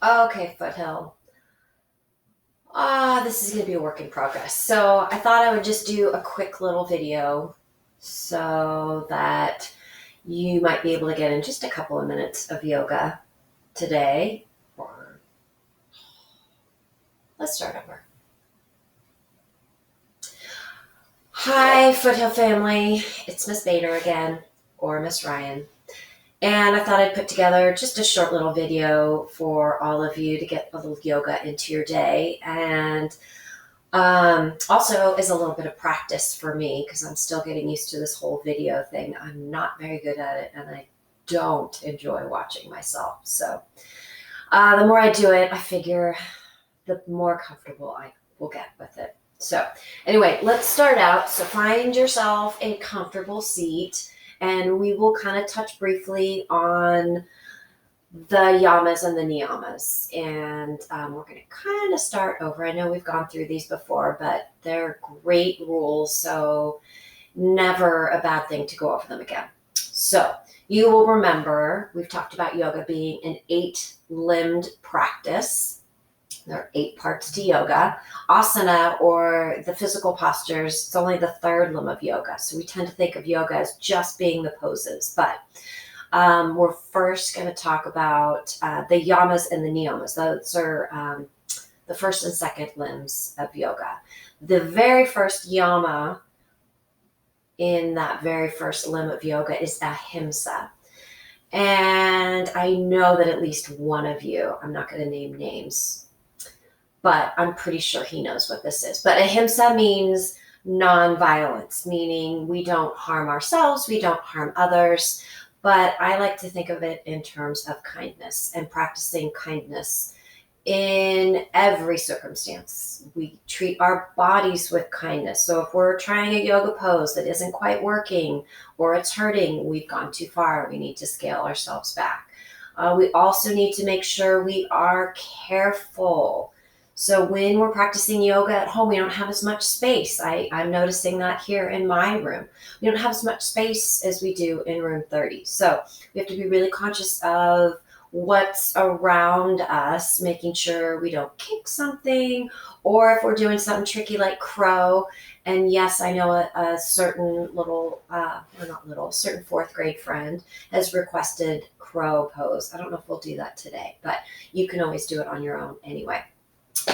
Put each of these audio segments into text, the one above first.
Okay, Foothill. This is going to be a work in progress. So I thought I would just do a quick little video so that you might be able to get in just a couple of minutes of yoga today. Or let's start over. Hi, Foothill family. It's Miss Bader again, or Miss Ryan. And I thought I'd put together just a short little video for all of you to get a little yoga into your day. And also is a little bit of practice for me because I'm still getting used to this whole video thing. I'm not very good at it and I don't enjoy watching myself. So the more I do it, I figure the more comfortable I will get with it. So anyway, let's start out. So find yourself a comfortable seat and we will kind of touch briefly on the yamas and the niyamas. And we're going to kind of start over. I know we've gone through these before, but they're great rules. So never a bad thing to go over them again. So you will remember we've talked about yoga being an 8-limbed practice. There are 8 parts to yoga. Asana, or the physical postures, it's only the 3rd limb of yoga. So we tend to think of yoga as just being the poses. But we're first going to talk about the yamas and the niyamas. Those are the first and second limbs of yoga. The very first yama in that very first limb of yoga is Ahimsa. And I know that at least one of you, I'm not going to name names, but I'm pretty sure he knows what this is. But Ahimsa means non-violence, meaning we don't harm ourselves, we don't harm others. But I like to think of it in terms of kindness and practicing kindness in every circumstance. We treat our bodies with kindness. So if we're trying a yoga pose that isn't quite working or it's hurting, we've gone too far. We need to scale ourselves back. We also need to make sure we are careful. So when we're practicing yoga at home, we don't have as much space. I'm noticing that here in my room. We don't have as much space as we do in room 30. So we have to be really conscious of what's around us, making sure we don't kick something, or if we're doing something tricky like crow. And yes, I know a certain certain 4th grade friend has requested crow pose. I don't know if we'll do that today, but you can always do it on your own anyway.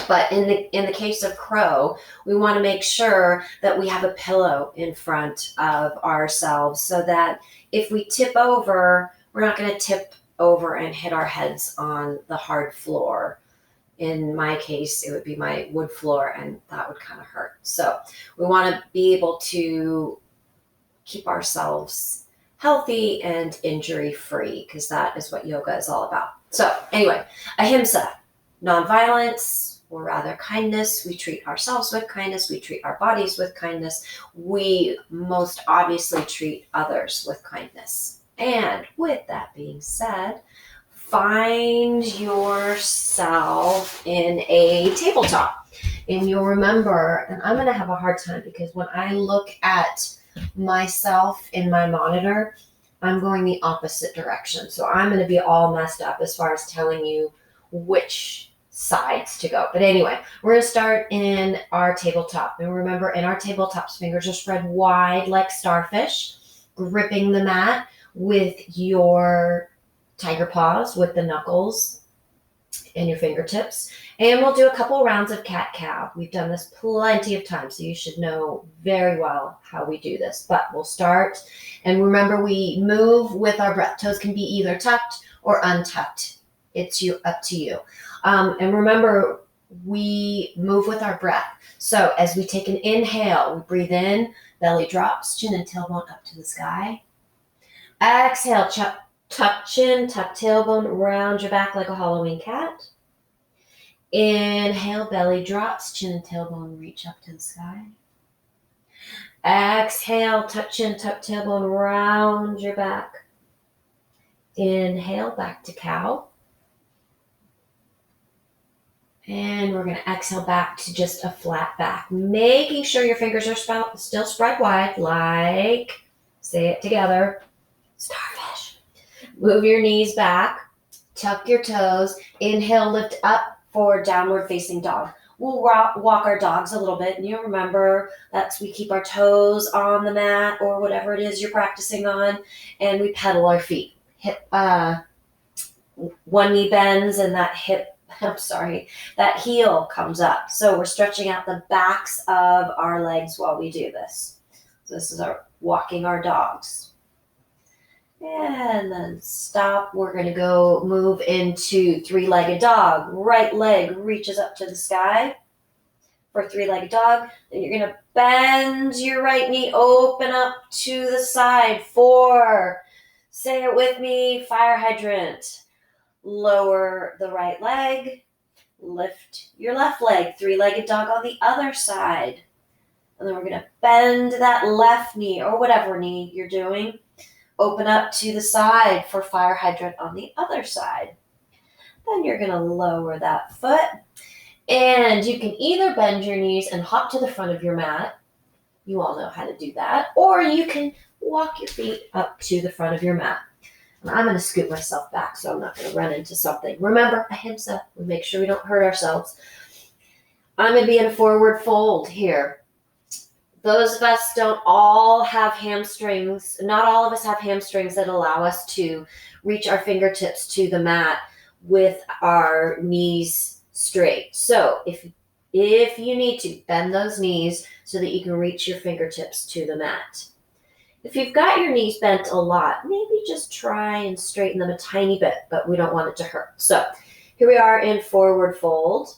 But in the case of crow, we want to make sure that we have a pillow in front of ourselves so that if we tip over, we're not going to tip over and hit our heads on the hard floor. In my case, it would be my wood floor, and that would kind of hurt. So we want to be able to keep ourselves healthy and injury-free because that is what yoga is all about. So anyway, Ahimsa, nonviolence, or rather kindness. We treat ourselves with kindness. We treat our bodies with kindness. We most obviously treat others with kindness. And with that being said, find yourself in a tabletop. And you'll remember, and I'm going to have a hard time because when I look at myself in my monitor, I'm going the opposite direction. So I'm going to be all messed up as far as telling you which sides to go. But anyway, we're going to start in our tabletop. And remember, in our tabletops, fingers are spread wide like starfish, gripping the mat with your tiger paws, with the knuckles and your fingertips. And we'll do a couple rounds of cat-cow. We've done this plenty of times, so you should know very well how we do this. But we'll start. And remember, we move with our breath. Toes can be either tucked or untucked. It's up to you. And remember, we move with our breath. So as we take an inhale, we breathe in, belly drops, chin and tailbone up to the sky. Exhale, tuck chin, tuck tailbone, round your back like a Halloween cat. Inhale, belly drops, chin and tailbone reach up to the sky. Exhale, tuck chin, tuck tailbone, round your back. Inhale, back to cow. And we're going to exhale back to just a flat back, making sure your fingers are still spread wide, say it together, starfish. Move your knees back Tuck your toes. Inhale, lift up for downward facing dog. We'll walk our dogs a little bit. And you remember we keep our toes on the mat or whatever it is you're practicing on. And we pedal our feet. One knee bends and that heel comes up. So we're stretching out the backs of our legs while we do this. So this is our walking our dogs. And then stop. We're going to go move into three-legged dog. Right leg reaches up to the sky for three-legged dog. Then you're going to bend your right knee, open up to the side for, say it with me, fire hydrant. Lower the right leg, lift your left leg, three-legged dog on the other side. And then we're going to bend that left knee or whatever knee you're doing. Open up to the side for fire hydrant on the other side. Then you're going to lower that foot. And you can either bend your knees and hop to the front of your mat. You all know how to do that. Or you can walk your feet up to the front of your mat. And I'm going to scoot myself back so I'm not going to run into something. Remember, Ahimsa, we make sure we don't hurt ourselves. I'm going to be in a forward fold here. Those of us don't all have hamstrings. Not all of us have hamstrings that allow us to reach our fingertips to the mat with our knees straight. So if you need to, bend those knees so that you can reach your fingertips to the mat. If you've got your knees bent a lot, maybe just try and straighten them a tiny bit, but we don't want it to hurt. So here we are in forward fold.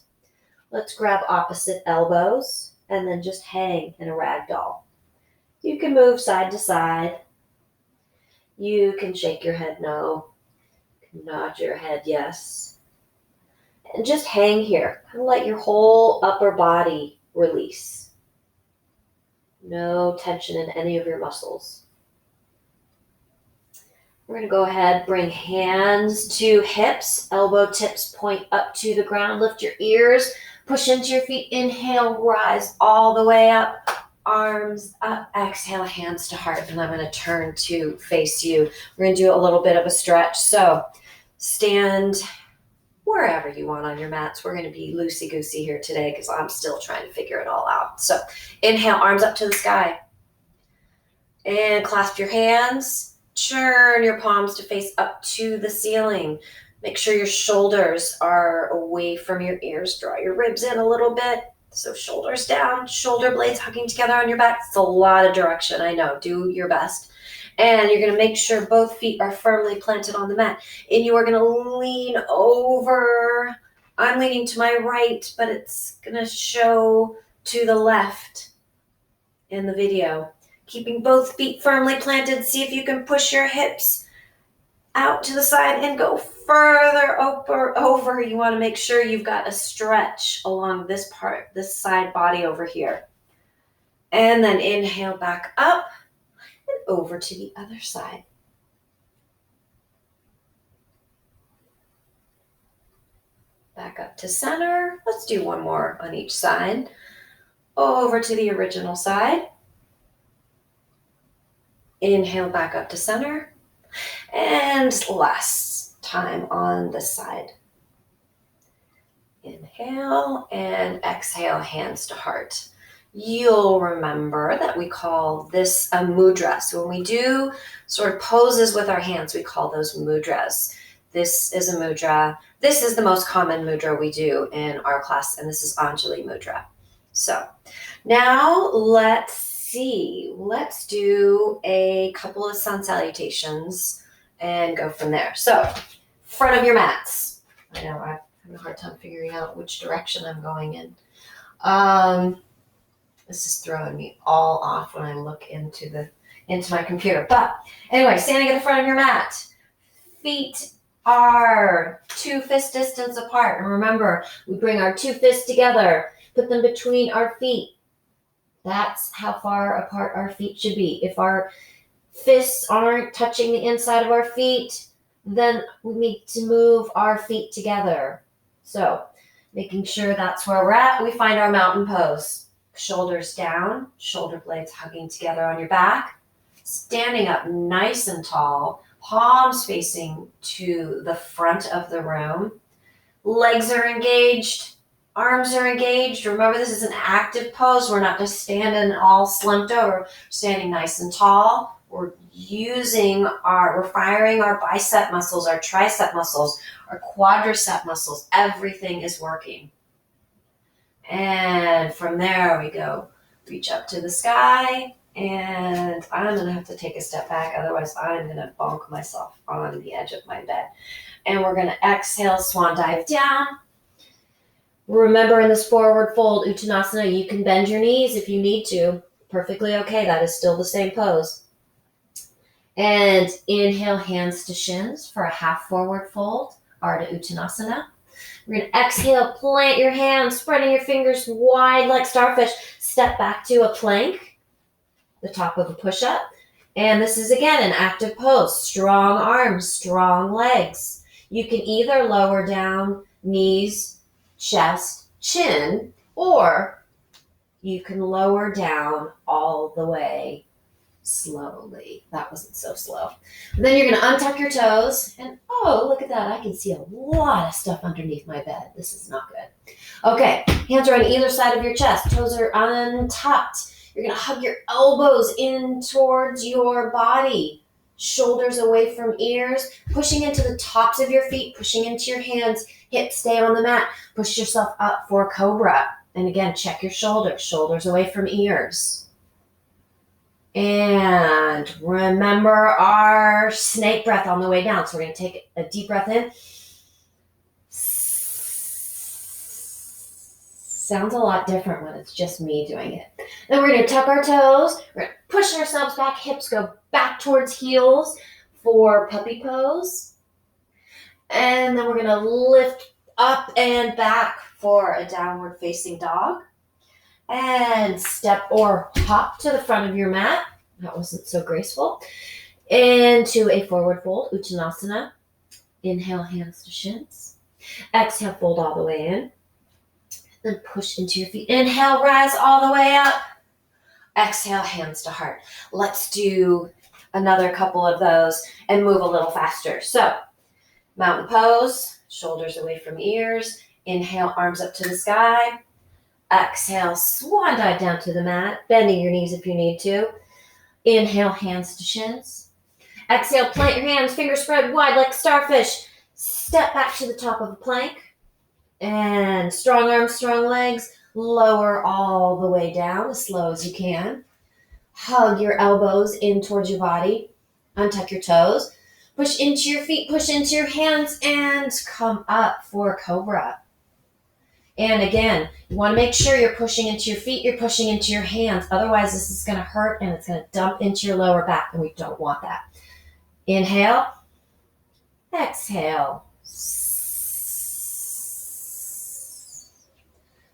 Let's grab opposite elbows and then just hang in a ragdoll. You can move side to side. You can shake your head no. You can nod your head yes. And just hang here. Kind of let your whole upper body release. No tension in any of your muscles. We're going to go ahead, bring hands to hips, elbow tips point up to the ground, lift your ears, push into your feet, inhale, rise all the way up, arms up, exhale, hands to heart, and I'm going to turn to face you. We're going to do a little bit of a stretch, so stand wherever you want on your mats. We're going to be loosey-goosey here today because I'm still trying to figure it all out. So inhale, arms up to the sky. And clasp your hands. Turn your palms to face up to the ceiling. Make sure your shoulders are away from your ears. Draw your ribs in a little bit. So shoulders down, shoulder blades hugging together on your back. It's a lot of direction, I know. Do your best. And you're going to make sure both feet are firmly planted on the mat. And you are going to lean over. I'm leaning to my right, but it's going to show to the left in the video. Keeping both feet firmly planted. See if you can push your hips out to the side and go further over. You want to make sure you've got a stretch along this part, this side body over here. And then inhale back up. Over to the other side. Back up to center. Let's do one more on each side. Over to the original side. Inhale back up to center. And last time on this side. Inhale and exhale, hands to heart. You'll remember that we call this a mudra. So when we do sort of poses with our hands, we call those mudras. This is a mudra. This is the most common mudra we do in our class, and this is Anjali mudra. So now let's see. Let's do a couple of sun salutations and go from there. So front of your mats. I know I'm having a hard time figuring out which direction I'm going in. This is throwing me all off when I look into my computer. But anyway, standing at the front of your mat. Feet are 2 fist distance apart. And remember, we bring our 2 fists together, put them between our feet. That's how far apart our feet should be. If our fists aren't touching the inside of our feet, then we need to move our feet together. So making sure that's where we're at, we find our mountain pose. Shoulders down, shoulder blades hugging together on your back. Standing up nice and tall, palms facing to the front of the room. Legs are engaged, arms are engaged. Remember, this is an active pose. We're not just standing all slumped over, we're standing nice and tall. We're firing our bicep muscles, our tricep muscles, our quadricep muscles. Everything is working. And from there we go, reach up to the sky. And I'm going to have to take a step back, otherwise I'm going to bonk myself on the edge of my bed. And we're going to exhale, swan dive down. Remember, in this forward fold, Uttanasana, you can bend your knees if you need to. Perfectly okay. That is still the same pose. And inhale, hands to shins for a half forward fold, Ardha Uttanasana. We're going to exhale, plant your hands, spreading your fingers wide like starfish. Step back to a plank, the top of a push-up. And this is, again, an active pose. Strong arms, strong legs. You can either lower down knees, chest, chin, or you can lower down all the way slowly. That wasn't so slow. And then you're going to untuck your toes. And oh, look at that. I can see a lot of stuff underneath my bed. This is not good. Okay, hands are on either side of your chest. Toes are untucked. You're going to hug your elbows in towards your body. Shoulders away from ears. Pushing into the tops of your feet. Pushing into your hands. Hips stay on the mat. Push yourself up for Cobra. And again, check your shoulders. Shoulders away from ears. And remember our snake breath on the way down. So we're going to take a deep breath in. Sounds a lot different when it's just me doing it. Then we're going to tuck our toes. We're going to push ourselves back. Hips go back towards heels for puppy pose. And then we're going to lift up and back for a downward facing dog. And step or hop to the front of your mat. That wasn't so graceful. Into a forward fold, Uttanasana. Inhale, hands to shins. Exhale, fold all the way in. Then push into your feet. Inhale, rise all the way up. Exhale, hands to heart. Let's do another couple of those and move a little faster. So, mountain pose, shoulders away from ears. Inhale, arms up to the sky. Exhale, swan dive down to the mat, bending your knees if you need to. Inhale, hands to shins. Exhale, plant your hands, fingers spread wide like starfish. Step back to the top of a plank. And strong arms, strong legs. Lower all the way down as slow as you can. Hug your elbows in towards your body. Untuck your toes. Push into your feet, push into your hands, and come up for Cobra. And again, you want to make sure you're pushing into your feet, you're pushing into your hands. Otherwise, this is going to hurt and it's going to dump into your lower back, and we don't want that. Inhale. Exhale.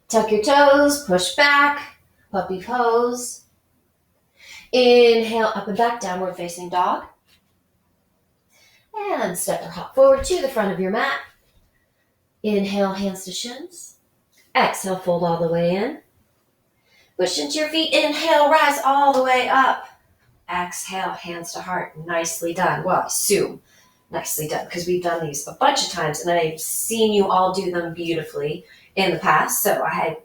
Tuck your toes, push back, puppy pose. Inhale, up and back, downward facing dog. And step or hop forward to the front of your mat. Inhale, hands to shins. Exhale, fold all the way in. Push into your feet. Inhale, rise all the way up. Exhale, hands to heart. Nicely done. Well, I assume nicely done, because we've done these a bunch of times and I've seen you all do them beautifully in the past, so I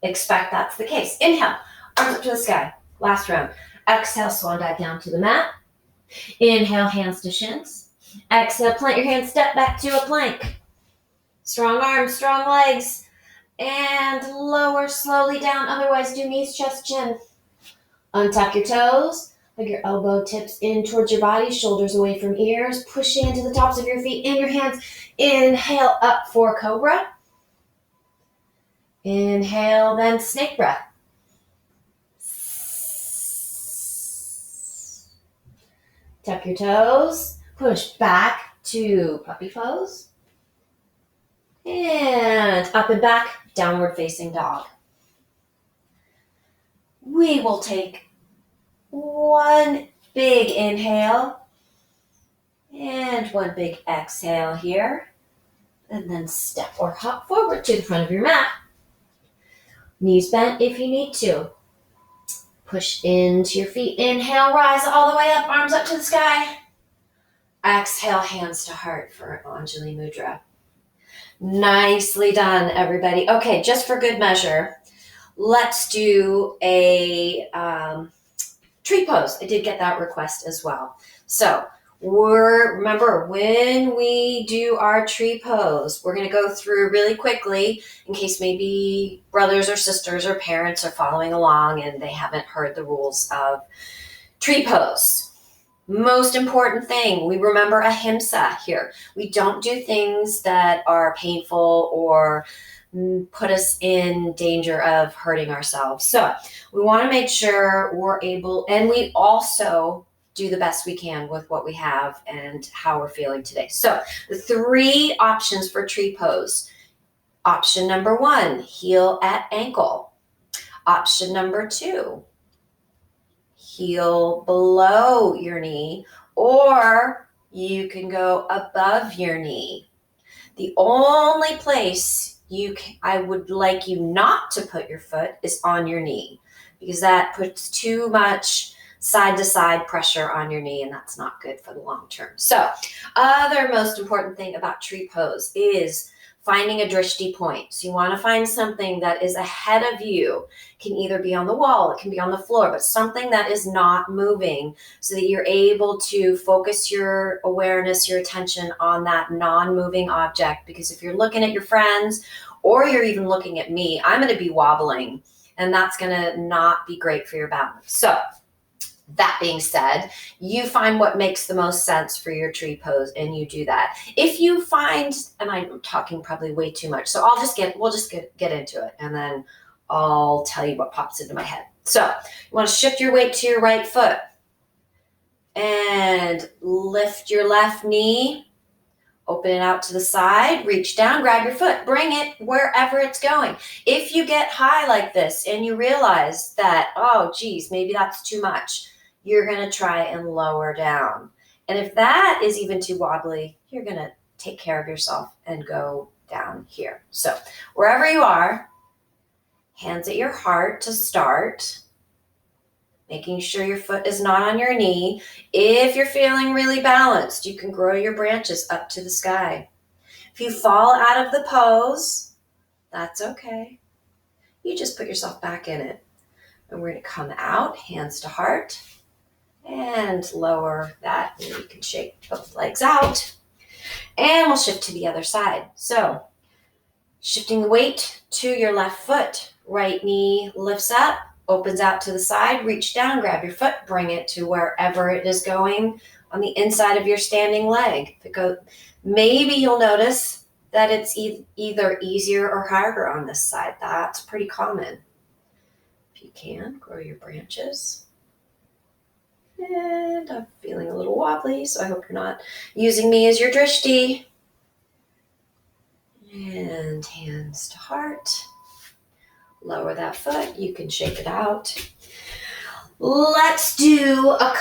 expect that's the case. Inhale, arms up to the sky. Last round. Exhale, swan dive down to the mat. Inhale, hands to shins. Exhale, plant your hands, step back to a plank. Strong arms, strong legs. And lower slowly down. Otherwise, do knees, chest, chin. Untuck your toes. Hug your elbow tips in towards your body. Shoulders away from ears. Pushing into the tops of your feet and your hands. Inhale, up for Cobra. Inhale, then snake breath. Tuck your toes. Push back to puppy pose. And up and back, downward facing dog. We will take one big inhale and one big exhale here. And then step or hop forward to the front of your mat. Knees bent if you need to. Push into your feet. Inhale, rise all the way up, arms up to the sky. Exhale, hands to heart for Anjali Mudra. Nicely done, everybody. Okay, just for good measure, let's do a tree pose. I did get that request as well. So remember, when we do our tree pose, we're going to go through really quickly in case maybe brothers or sisters or parents are following along and they haven't heard the rules of tree pose. Most important thing, we remember Ahimsa here. We don't do things that are painful or put us in danger of hurting ourselves. So we want to make sure we're able, and we also do the best we can with what we have and how we're feeling today. So the 3 options for tree pose. Option number 1, heel at ankle. Option number 2, heel below your knee, or you can go above your knee. The only place I would like you not to put your foot is on your knee, because that puts too much side to side pressure on your knee, and that's not good for the long term. So, other most important thing about tree pose is finding a drishti point. So you want to find something that is ahead of you. It can either be on the wall, it can be on the floor, but something that is not moving so that you're able to focus your awareness, your attention on that non-moving object. Because if you're looking at your friends or you're even looking at me, I'm going to be wobbling, and that's going to not be great for your balance. So that being said, you find what makes the most sense for your tree pose and you do that. If you find, and I'm talking probably way too much, so we'll just get into it, and then I'll tell you what pops into my head. So you want to shift your weight to your right foot and lift your left knee, open it out to the side, reach down, grab your foot, bring it wherever it's going. If you get high like this and you realize that, oh geez, maybe that's too much, you're going to try and lower down. And if that is even too wobbly, you're going to take care of yourself and go down here. So wherever you are, hands at your heart to start, making sure your foot is not on your knee. If you're feeling really balanced, you can grow your branches up to the sky. If you fall out of the pose, that's okay. You just put yourself back in it. And we're going to come out, hands to heart, and lower that. And you can shake both legs out. And we'll shift to the other side. So shifting the weight to your left foot. Right knee lifts up, opens out to the side, reach down, grab your foot, bring it to wherever it is going on the inside of your standing leg. Maybe you'll notice that it's either easier or harder on this side. That's pretty common. If you can, grow your branches. And I'm feeling a little wobbly, so I hope you're not using me as your drishti. And hands to heart. Lower that foot. You can shake it out. Let's do a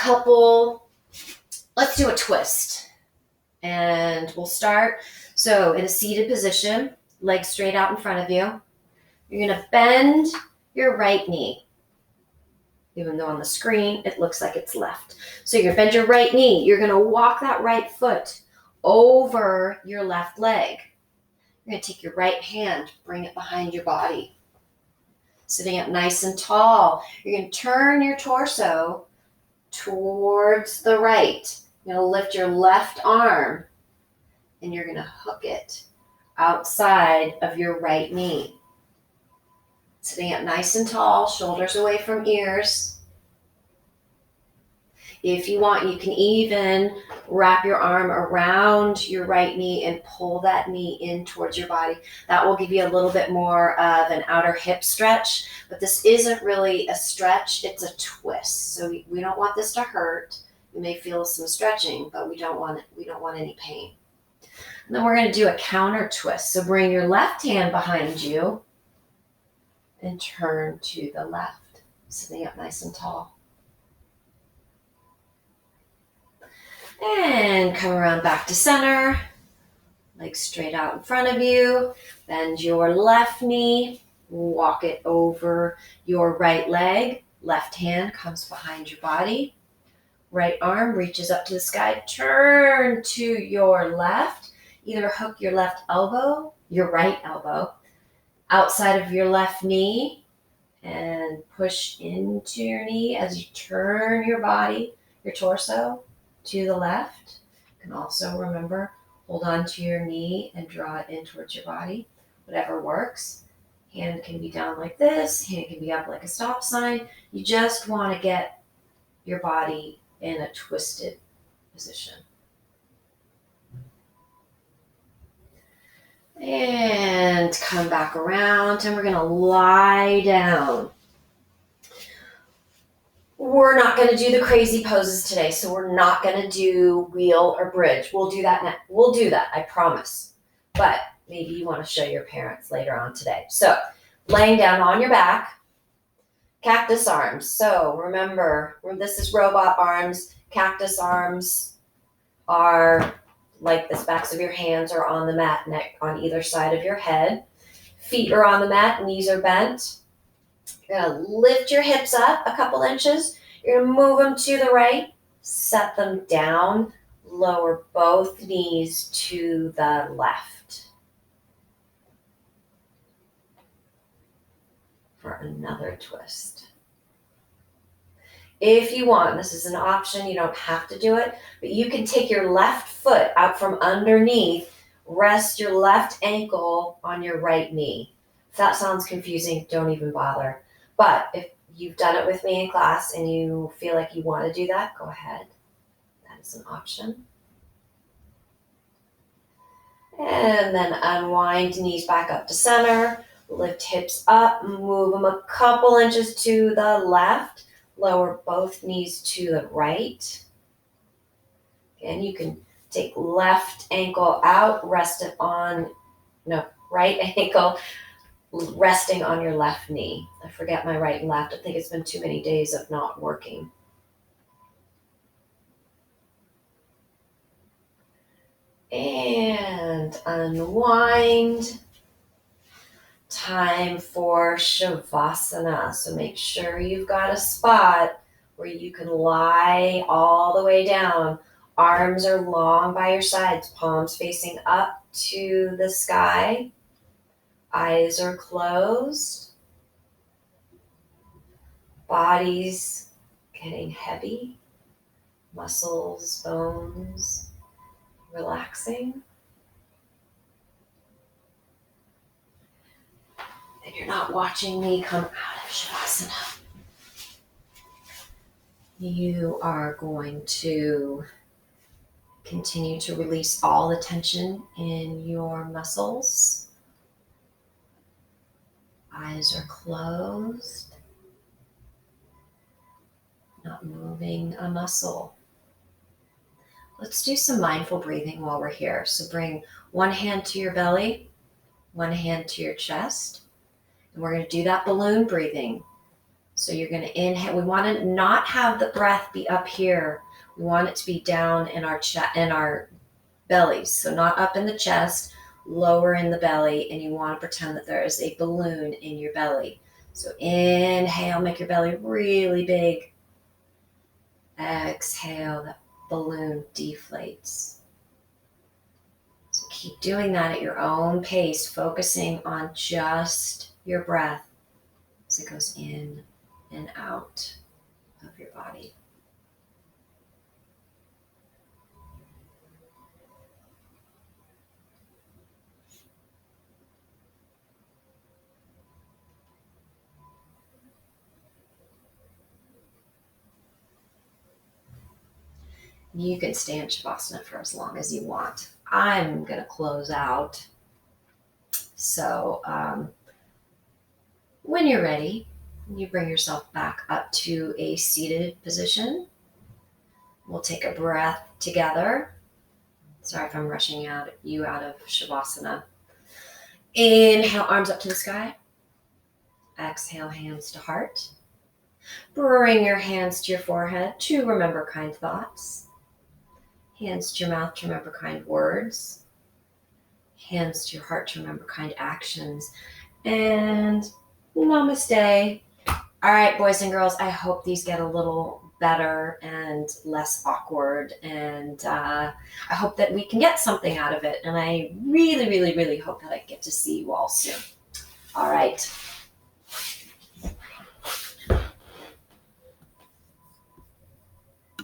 twist. And we'll start. So in a seated position, legs straight out in front of you. You're going to bend your right knee. Even though on the screen, it looks like it's left. So you're going to bend your right knee. You're going to walk that right foot over your left leg. You're going to take your right hand, bring it behind your body. Sitting up nice and tall. You're going to turn your torso towards the right. You're going to lift your left arm, and you're going to hook it outside of your right knee. Sitting up nice and tall, shoulders away from ears. If you want, you can even wrap your arm around your right knee and pull that knee in towards your body. That will give you a little bit more of an outer hip stretch, but this isn't really a stretch, it's a twist. So we don't want this to hurt. You may feel some stretching, but we don't want any pain. And then we're going to do a counter twist. So bring your left hand behind you and turn to the left, sitting up nice and tall. And come around back to center, legs straight out in front of you. Bend your left knee, walk it over your right leg. Left hand comes behind your body. Right arm reaches up to the sky. Turn to your left. Either hook your left elbow, your right elbow, outside of your left knee and push into your knee as you turn your body, your torso, to the left. You can also remember, hold on to your knee and draw it in towards your body, whatever works. Hand can be down like this, hand can be up like a stop sign. You just want to get your body in a twisted position. And come back around, and we're going to lie down. We're not going to do the crazy poses today, so we're not going to do wheel or bridge. We'll do that next. We'll do that, I promise. But maybe you want to show your parents later on today. So, laying down on your back, cactus arms. So, remember, this is robot arms. Cactus arms are like the backs of your hands are on the mat, neck on either side of your head. Feet are on the mat, knees are bent. You're going to lift your hips up a couple inches. You're going to move them to the right, set them down, lower both knees to the left. For another twist. If you want, this is an option, you don't have to do it, but you can take your left foot out from underneath, rest your left ankle on your right knee. If that sounds confusing, don't even bother. But if you've done it with me in class and you feel like you want to do that, go ahead. That is an option. And then unwind knees back up to center, lift hips up, move them a couple inches to the left. Lower both knees to the right. Again, you can take left ankle out, rest it on, right ankle resting on your left knee. I forget my right and left. I think it's been too many days of not working. And unwind. Time for Shavasana. So make sure you've got a spot where you can lie all the way down. Arms are long by your sides, palms facing up to the sky. Eyes are closed. Body's getting heavy. Muscles, bones, relaxing. And you're not watching me come out of Shavasana. You are going to continue to release all the tension in your muscles. Eyes are closed. Not moving a muscle. Let's do some mindful breathing while we're here. So bring one hand to your belly, one hand to your chest. And we're going to do that balloon breathing. So you're going to inhale. We want to not have the breath be up here. We want it to be down in our bellies. So not up in the chest, lower in the belly. And you want to pretend that there is a balloon in your belly. So inhale, make your belly really big. Exhale, that balloon deflates. So keep doing that at your own pace, focusing on just your breath as it goes in and out of your body. You can stay in Shavasana for as long as you want. I'm going to close out. So when you're ready, you bring yourself back up to a seated position. We'll take a breath together. Sorry if I'm rushing you out of Shavasana. Inhale, arms up to the sky. Exhale, hands to heart. Bring your hands to your forehead to remember kind thoughts. Hands to your mouth to remember kind words. Hands to your heart to remember kind actions. And namaste. All right, boys and girls, I hope these get a little better and less awkward. And I hope that we can get something out of it. And I really, really, really hope that I get to see you all soon. All right.